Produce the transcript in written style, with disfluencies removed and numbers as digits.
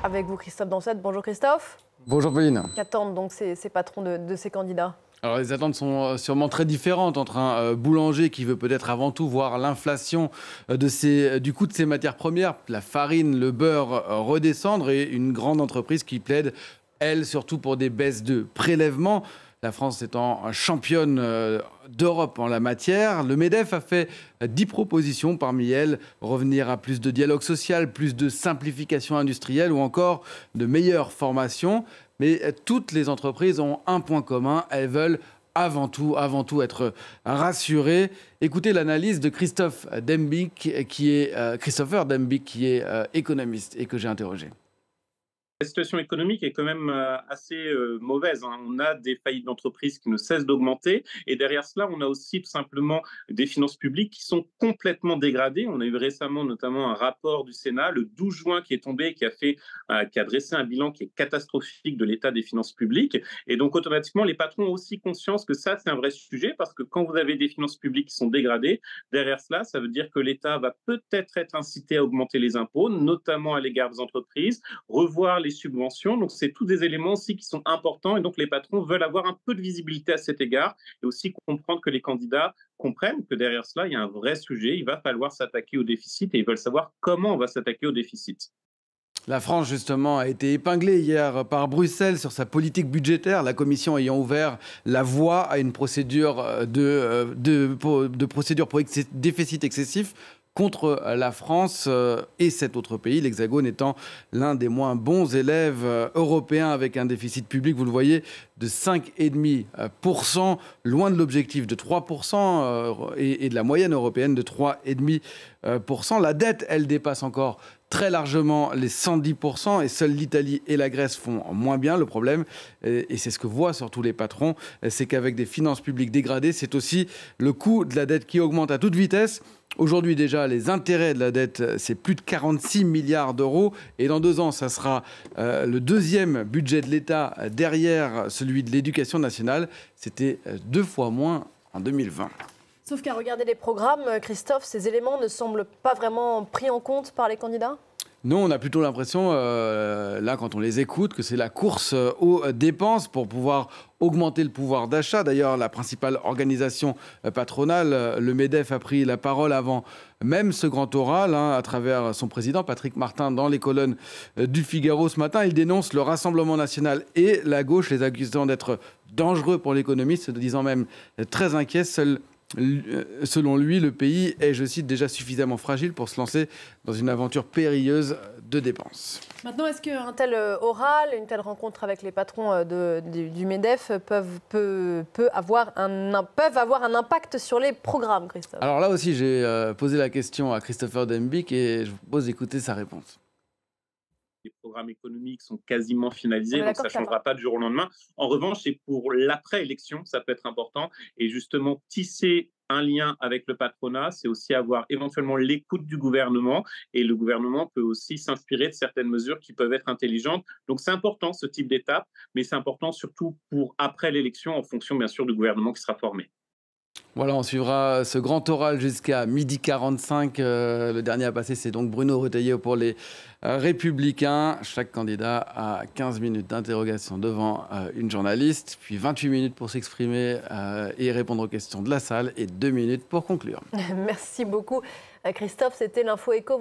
Avec vous, Christophe Dansette. Bonjour Christophe. Bonjour Pauline. Qu'attendent donc ces patrons de ces candidats? Alors les attentes sont sûrement très différentes entre un boulanger qui veut peut-être avant tout voir l'inflation du coût de ses matières premières, la farine, le beurre redescendre, et une grande entreprise qui plaide, elle, surtout pour des baisses de prélèvements. La France étant championne d'Europe en la matière, le MEDEF a fait 10 propositions, parmi elles revenir à plus de dialogue social, plus de simplification industrielle ou encore de meilleure formation. Mais toutes les entreprises ont un point commun, elles veulent avant tout être rassurées. Écoutez l'analyse de Christopher Dembick, qui est économiste et que j'ai interrogé. La situation économique est quand même assez mauvaise. On a des faillites d'entreprises qui ne cessent d'augmenter. Et derrière cela, on a aussi tout simplement des finances publiques qui sont complètement dégradées. On a eu récemment notamment un rapport du Sénat, le 12 juin, qui est tombé, qui a dressé un bilan qui est catastrophique de l'état des finances publiques. Et donc, automatiquement, les patrons ont aussi conscience que ça, c'est un vrai sujet, parce que quand vous avez des finances publiques qui sont dégradées, derrière cela, ça veut dire que l'État va peut-être être incité à augmenter les impôts, notamment à l'égard des entreprises, revoir les subventions. Donc, c'est tous des éléments aussi qui sont importants, et donc les patrons veulent avoir un peu de visibilité à cet égard et aussi comprendre que les candidats comprennent que derrière cela, il y a un vrai sujet. Il va falloir s'attaquer au déficit et ils veulent savoir comment on va s'attaquer au déficit. La France, justement, a été épinglée hier par Bruxelles sur sa politique budgétaire, la Commission ayant ouvert la voie à une procédure procédure pour déficit excessif contre la France et cet autre pays, l'Hexagone étant l'un des moins bons élèves européens avec un déficit public, vous le voyez, de 5,5%, loin de l'objectif de 3% et de la moyenne européenne de 3,5%. La dette, elle dépasse encore très largement les 110% et seuls l'Italie et la Grèce font moins bien. Le problème, et c'est ce que voient surtout les patrons, c'est qu'avec des finances publiques dégradées, c'est aussi le coût de la dette qui augmente à toute vitesse. Aujourd'hui déjà, les intérêts de la dette, c'est plus de 46 milliards d'euros. Et dans 2 ans, ça sera le deuxième budget de l'État derrière celui de l'éducation nationale. C'était 2 fois moins en 2020. Sauf qu'à regarder les programmes, Christophe, ces éléments ne semblent pas vraiment pris en compte par les candidats? Non, on a plutôt l'impression, là, quand on les écoute, que c'est la course aux dépenses pour pouvoir augmenter le pouvoir d'achat. D'ailleurs, la principale organisation patronale, le MEDEF, a pris la parole avant même ce grand oral, à travers son président, Patrick Martin, dans les colonnes du Figaro ce matin. Il dénonce le Rassemblement national et la gauche, les accusant d'être dangereux pour l'économie, se disant même très inquiet. Selon lui, le pays est, je cite, déjà suffisamment fragile pour se lancer dans une aventure périlleuse de dépenses. Maintenant, est-ce qu'un tel oral, une telle rencontre avec les patrons du MEDEF peuvent avoir un impact sur les programmes, Christophe? Alors là aussi, j'ai posé la question à Christopher Dembick et je vous propose d'écouter sa réponse. Les programmes économiques sont quasiment finalisés, donc ça ne changera pas du jour au lendemain. En revanche, c'est pour l'après-élection, ça peut être important. Et justement, tisser un lien avec le patronat, c'est aussi avoir éventuellement l'écoute du gouvernement. Et le gouvernement peut aussi s'inspirer de certaines mesures qui peuvent être intelligentes. Donc c'est important, ce type d'étape, mais c'est important surtout pour après l'élection, en fonction bien sûr du gouvernement qui sera formé. Voilà, on suivra ce grand oral jusqu'à 12h45. Le dernier à passer, c'est donc Bruno Retailleau pour les Républicains. Chaque candidat a 15 minutes d'interrogation devant une journaliste, puis 28 minutes pour s'exprimer et répondre aux questions de la salle et 2 minutes pour conclure. Merci beaucoup, Christophe. C'était l'Info Éco.